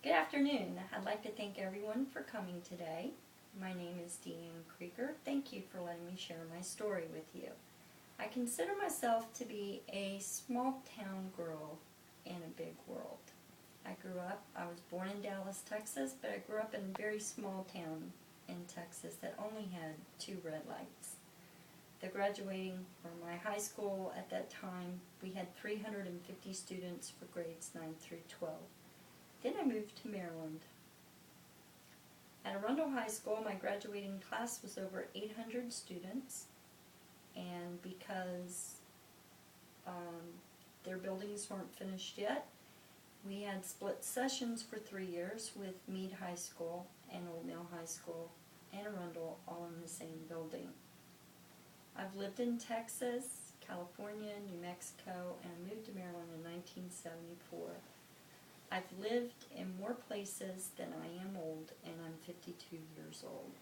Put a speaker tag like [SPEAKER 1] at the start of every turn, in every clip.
[SPEAKER 1] Good afternoon. I'd like to thank everyone for coming today. My name is Deanne Krieger. Thank you for letting me share my story with you. I consider myself to be a small town girl in a big world. I was born in Dallas, Texas, but I grew up in a very small town in Texas that only had 2 red lights. My high school at that time, we had 350 students for grades 9 through 12. Then I moved to Maryland. At Arundel High School, my graduating class was over 800 students, and because their buildings weren't finished yet, we had split sessions for 3 years with Meade High School and Old Mill High School and Arundel all in the same building. I've lived in Texas, California, New Mexico, and I moved to Maryland in 1974. I've lived in more places than I am old, and I'm 52 years old.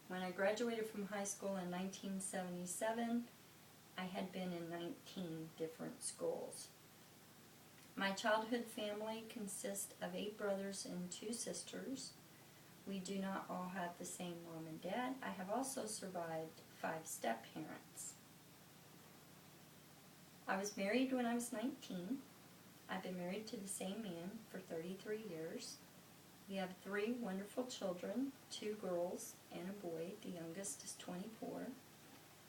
[SPEAKER 1] When I graduated from high school in 1977, I had been in 19 different schools. My childhood family consists of 8 brothers and 2 sisters. We do not all have the same mom and dad. I have also survived 5 step-parents. I was married when I was 19. I've been married to the same man for 33 years. We have 3 wonderful children, 2 girls and a boy. The youngest is 24.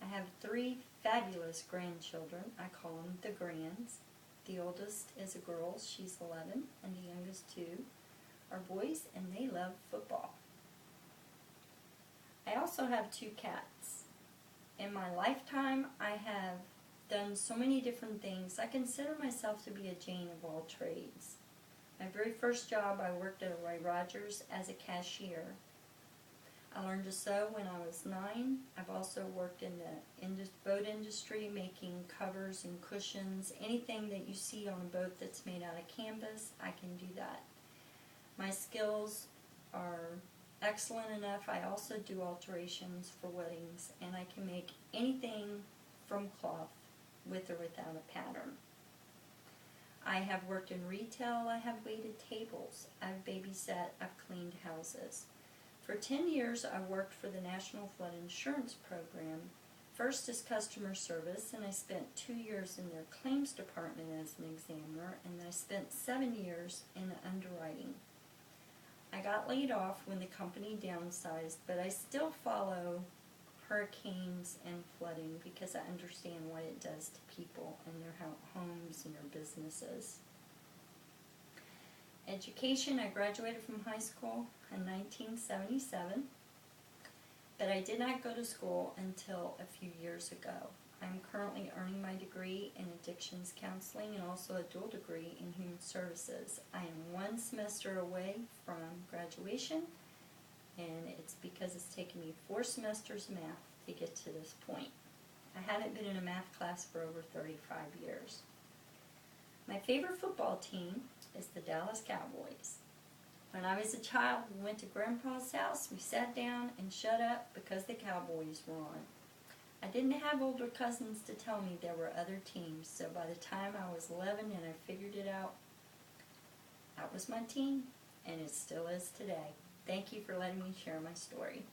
[SPEAKER 1] I have 3 fabulous grandchildren. I call them the Grands. The oldest is a girl, she's 11, and the youngest 2 are boys, and they love football. I also have 2 cats. In my lifetime, I have done so many different things. I consider myself to be a Jane of all trades. My very first job, I worked at Roy Rogers as a cashier. I learned to sew when I was 9. I've also worked in the boat industry, making covers and cushions. Anything that you see on a boat that's made out of canvas, I can do that. My skills are excellent enough. I also do alterations for weddings, and I can make anything from cloth, with or without a pattern. I have worked in retail. I have waited tables. I've babysat. I've cleaned houses. For 10 years, I worked for the National Flood Insurance Program, first as customer service, and I spent 2 years in their claims department as an examiner, and I spent 7 years in underwriting. I got laid off when the company downsized, but I still follow hurricanes and flooding because I understand what it does to people and their homes and their businesses. Education, I graduated from high school in 1977, but I did not go to school until a few years ago. I'm currently earning my degree in addictions counseling and also a dual degree in human services. I am 1 semester away from graduation, and it's because it's taken me 4 semesters of math to get to this point. I haven't been in a math class for over 35 years. My favorite football team is the Dallas Cowboys. When I was a child, we went to Grandpa's house, we sat down and shut up because the Cowboys were on. I didn't have older cousins to tell me there were other teams, so by the time I was 11 and I figured it out, that was my team, and it still is today. Thank you for letting me share my story.